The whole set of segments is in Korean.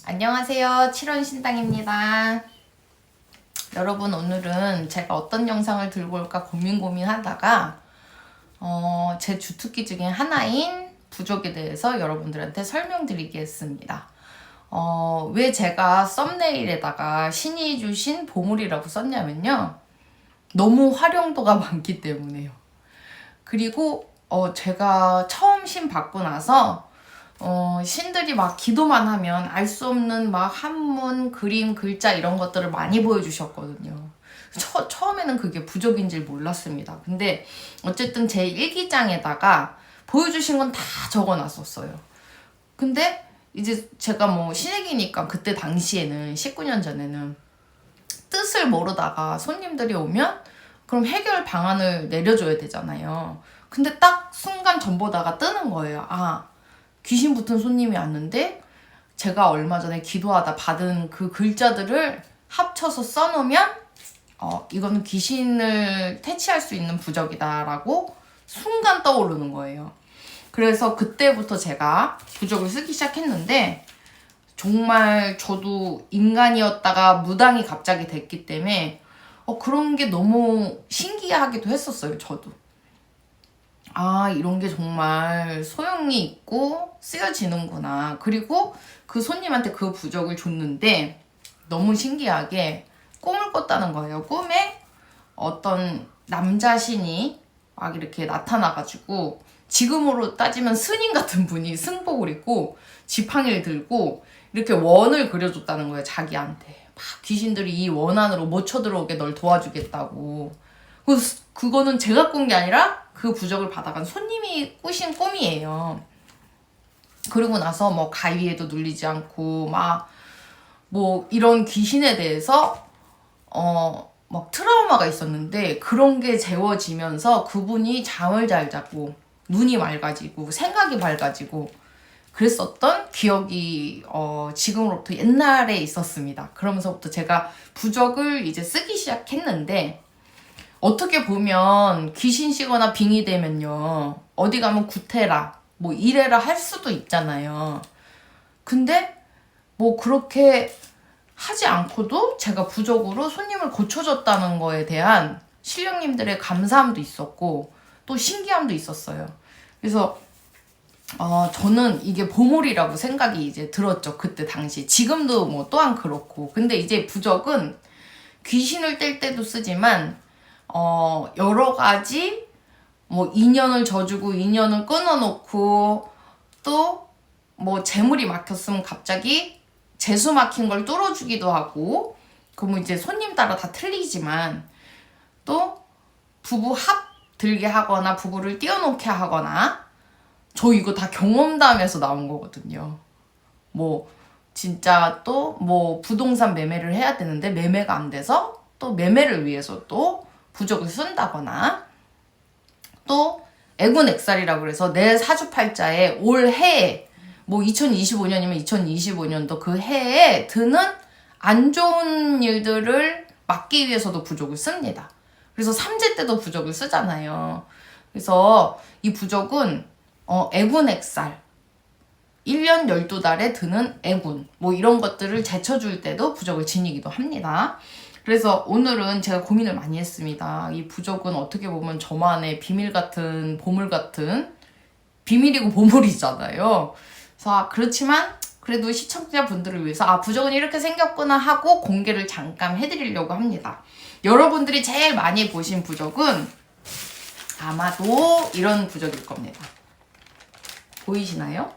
안녕하세요. 7원 신당입니다. 여러분, 오늘은 제가 어떤 영상을 들고 올까 고민하다가 제 주특기 중에 하나인 부족에 대해서 여러분들한테 설명드리겠습니다. 왜 제가 썸네일에다가 신이 주신 보물이라고 썼냐면요, 너무 활용도가 많기 때문에요. 그리고 제가 처음 신 받고 나서 신들이 막 기도만 하면 알 수 없는 막 한문, 그림, 글자 이런 것들을 많이 보여주셨거든요. 처음에는 그게 부족인 줄 몰랐습니다. 근데 어쨌든 제 일기장에다가 보여주신 건 다 적어놨었어요. 근데 이제 제가 뭐 신액이니까 그때 당시에는 19년 전에는 뜻을 모르다가 손님들이 오면 그럼 해결 방안을 내려줘야 되잖아요. 근데 딱 순간 전보다가 뜨는 거예요. 귀신 붙은 손님이 왔는데 제가 얼마 전에 기도하다 받은 그 글자들을 합쳐서 써놓으면 이거는 귀신을 퇴치할 수 있는 부적이다라고 순간 떠오르는 거예요. 그래서 그때부터 제가 부적을 쓰기 시작했는데 정말 저도 인간이었다가 무당이 갑자기 됐기 때문에 그런 게 너무 신기하기도 했었어요. 저도. 이런 게 정말 소용이 있고 쓰여지는구나. 그리고 그 손님한테 그 부적을 줬는데 너무 신기하게 꿈을 꿨다는 거예요. 꿈에 어떤 남자 신이 막 이렇게 나타나가지고 지금으로 따지면 스님 같은 분이 승복을 입고 지팡이를 들고 이렇게 원을 그려줬다는 거예요. 자기한테. 막 귀신들이 이 원 안으로 못 쳐들어오게 널 도와주겠다고. 그거는 제가 꾼 게 아니라 그 부적을 받아간 손님이 꾸신 꿈이에요. 그리고 나서 뭐 가위에도 눌리지 않고 막 뭐 이런 귀신에 대해서 막 트라우마가 있었는데 그런 게 재워지면서 그분이 잠을 잘 자고 눈이 맑아지고 생각이 밝아지고 그랬었던 기억이 지금으로부터 옛날에 있었습니다. 그러면서부터 제가 부적을 이제 쓰기 시작했는데 어떻게 보면 귀신시거나 빙의되면요 어디 가면 구태라 뭐 이래라 할 수도 있잖아요. 근데 뭐 그렇게 하지 않고도 제가 부적으로 손님을 고쳐줬다는 거에 대한 신령님들의 감사함도 있었고 또 신기함도 있었어요. 그래서 저는 이게 보물이라고 생각이 이제 들었죠. 그때 당시. 지금도 뭐 또한 그렇고. 근데 이제 부적은 귀신을 뗄 때도 쓰지만 여러 가지 뭐 인연을 져주고 인연을 끊어놓고 또 뭐 재물이 막혔으면 갑자기 재수 막힌 걸 뚫어주기도 하고 그러면 이제 손님 따라 다 틀리지만 또 부부 합 들게 하거나 부부를 띄워놓게 하거나 저 이거 다 경험담에서 나온 거거든요. 뭐 진짜 또 뭐 부동산 매매를 해야 되는데 매매가 안 돼서 또 매매를 위해서 또 부적을 쓴다거나 또 애군액살이라고 그래서 내 사주팔자에 올 해에 뭐 2025년이면 2025년도 그 해에 드는 안 좋은 일들을 막기 위해서도 부적을 씁니다. 그래서 삼재 때도 부적을 쓰잖아요. 그래서 이 부적은 애군액살 1년 12달에 드는 애군 뭐 이런 것들을 제쳐줄 때도 부적을 지니기도 합니다. 그래서 오늘은 제가 고민을 많이 했습니다. 이 부적은 어떻게 보면 저만의 비밀 같은 보물 같은 비밀이고 보물이잖아요. 그래서 그렇지만 그래도 시청자분들을 위해서 부적은 이렇게 생겼구나 하고 공개를 잠깐 해드리려고 합니다. 여러분들이 제일 많이 보신 부적은 아마도 이런 부적일 겁니다. 보이시나요?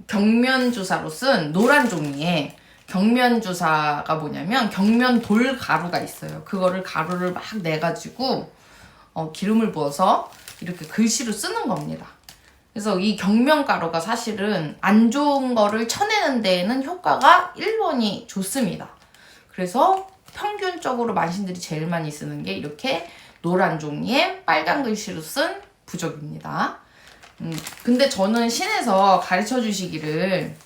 경면주사로 쓴 노란 종이에 경면주사가 뭐냐면 경면 돌 가루가 있어요. 그거를 가루를 막 내가지고 기름을 부어서 이렇게 글씨로 쓰는 겁니다. 그래서 이 경면가루가 사실은 안 좋은 거를 쳐내는 데에는 효과가 1번이 좋습니다. 그래서 평균적으로 만신들이 제일 많이 쓰는 게 이렇게 노란 종이에 빨간 글씨로 쓴 부적입니다. 근데 저는 신에서 가르쳐 주시기를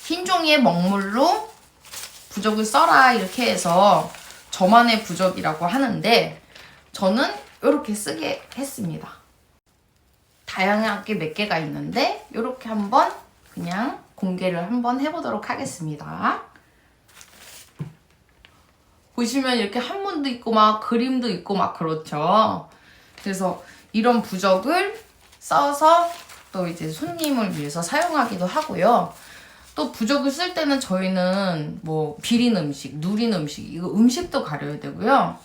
흰 종이에 먹물로 부적을 써라 이렇게 해서 저만의 부적이라고 하는데 저는 이렇게 쓰게 했습니다. 다양하게 몇 개가 있는데 이렇게 한번 그냥 공개를 한번 해보도록 하겠습니다. 보시면 이렇게 한문도 있고 막 그림도 있고 막 그렇죠. 그래서 이런 부적을 써서 또 이제 손님을 위해서 사용하기도 하고요. 또 부적을 쓸 때는 저희는 뭐 비린 음식, 누린 음식, 이거 음식도 가려야 되고요.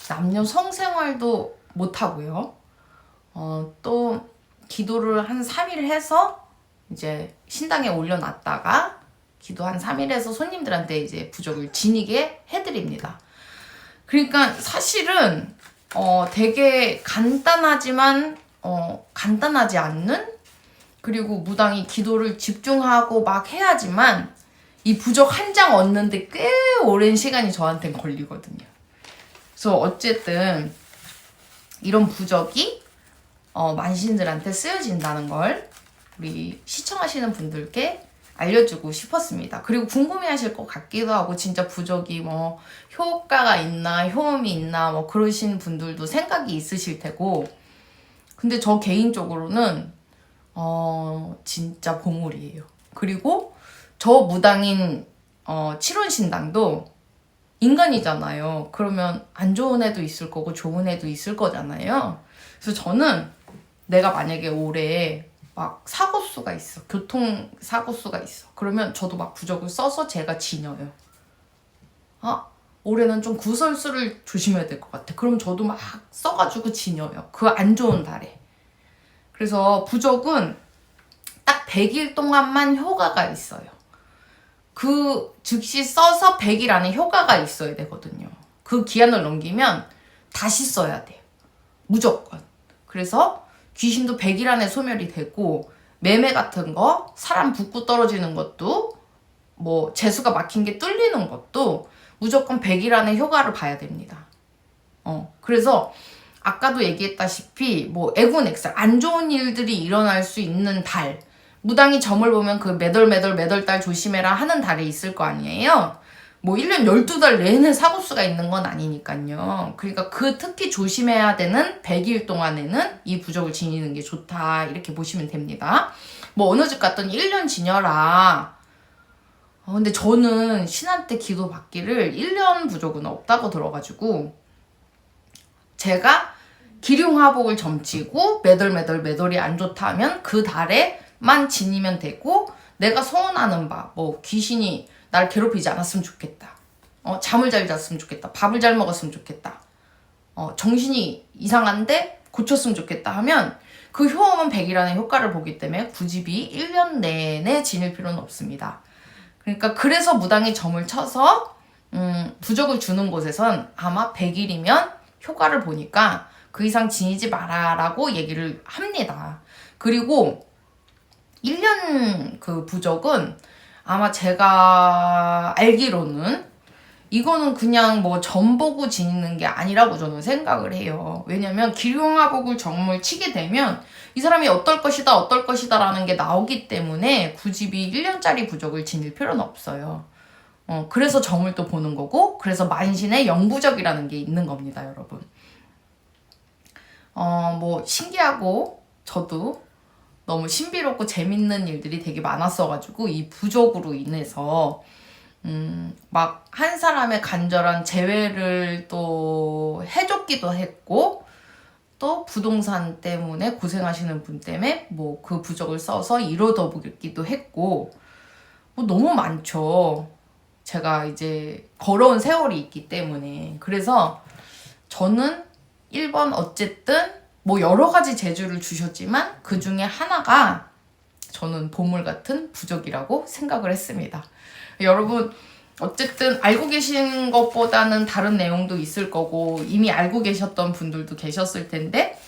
남녀 성생활도 못 하고요. 또 기도를 한 3일 해서 이제 신당에 올려놨다가 기도 한 3일 해서 손님들한테 이제 부적을 지니게 해드립니다. 그러니까 사실은 되게 간단하지만 간단하지 않는, 그리고 무당이 기도를 집중하고 막 해야지만 이 부적 한 장 얻는데 꽤 오랜 시간이 저한테는 걸리거든요. 그래서 어쨌든 이런 부적이 만신들한테 쓰여진다는 걸 우리 시청하시는 분들께 알려주고 싶었습니다. 그리고 궁금해하실 것 같기도 하고, 진짜 부적이 뭐 효과가 있나 효험이 있나 뭐 그러신 분들도 생각이 있으실 테고, 근데 저 개인적으로는 진짜 보물이에요. 그리고 저 무당인 칠원신당도 인간이잖아요. 그러면 안 좋은 애도 있을 거고 좋은 애도 있을 거잖아요. 그래서 저는 내가 만약에 올해 막 사고수가 있어, 교통사고수가 있어, 그러면 저도 막 부적을 써서 제가 지녀요. 올해는 좀 구설수를 조심해야 될 것 같아. 그럼 저도 막 써가지고 지녀요. 그 안 좋은 달에. 그래서 부적은 딱 100일 동안만 효과가 있어요. 그 즉시 써서 100일 안에 효과가 있어야 되거든요. 그 기한을 넘기면 다시 써야 돼요. 무조건. 그래서 귀신도 100일 안에 소멸이 되고, 매매 같은 거, 사람 붓고 떨어지는 것도, 뭐 재수가 막힌 게 뚫리는 것도 무조건 100일 안에 효과를 봐야 됩니다. 그래서 아까도 얘기했다시피 뭐 애군액살, 안 좋은 일들이 일어날 수 있는 달, 무당이 점을 보면 그 매달 조심해라 하는 달이 있을 거 아니에요. 뭐 1년 12달 내내 사고수가 있는 건 아니니까요. 그러니까 그 특히 조심해야 되는 100일 동안에는 이 부적을 지니는 게 좋다, 이렇게 보시면 됩니다. 뭐 어느 집 갔더니 1년 지녀라. 근데 저는 신한테 기도 받기를 1년 부적은 없다고 들어가지고, 제가 기륭화복을 점치고 매달이 안 좋다면 그 달에만 지니면 되고, 내가 소원하는 바, 뭐 귀신이 날 괴롭히지 않았으면 좋겠다, 잠을 잘 잤으면 좋겠다, 밥을 잘 먹었으면 좋겠다, 정신이 이상한데 고쳤으면 좋겠다 하면 그 효험은 100일 안에 효과를 보기 때문에 굳이 1년 내내 지닐 필요는 없습니다. 그러니까 그래서 무당이 점을 쳐서 부적을 주는 곳에선 아마 100일이면 효과를 보니까 그 이상 지니지 마라라고 얘기를 합니다. 그리고 1년 그 부적은 아마 제가 알기로는 이거는 그냥 뭐 점 보고 지니는 게 아니라고 저는 생각을 해요. 왜냐면 기룡화복을 점을 치게 되면 이 사람이 어떨 것이다 라는 게 나오기 때문에 굳이 1년짜리 부적을 지닐 필요는 없어요. 그래서 점을 또 보는 거고, 그래서 만신의 영부적이라는 게 있는 겁니다, 여러분. 뭐 신기하고 저도 너무 신비롭고 재밌는 일들이 되게 많았어가지고, 이 부적으로 인해서 막 한 사람의 간절한 재회를 또 해줬기도 했고, 또 부동산 때문에 고생하시는 분 때문에 뭐 그 부적을 써서 이뤄더 보기도 했고, 뭐 너무 많죠. 제가 이제 걸어온 세월이 있기 때문에. 그래서 저는 1번 어쨌든 뭐 여러 가지 재주를 주셨지만 그 중에 하나가 저는 보물 같은 부적이라고 생각을 했습니다. 여러분 어쨌든 알고 계신 것보다는 다른 내용도 있을 거고, 이미 알고 계셨던 분들도 계셨을 텐데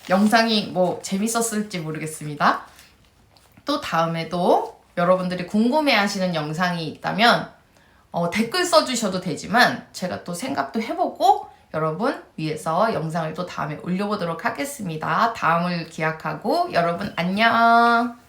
영상이 뭐 재밌었을지 모르겠습니다. 또 다음에도 여러분들이 궁금해하시는 영상이 있다면 댓글 써주셔도 되지만 제가 또 생각도 해보고 여러분 위해서 영상을 또 다음에 올려보도록 하겠습니다. 다음을 기약하고 여러분 안녕.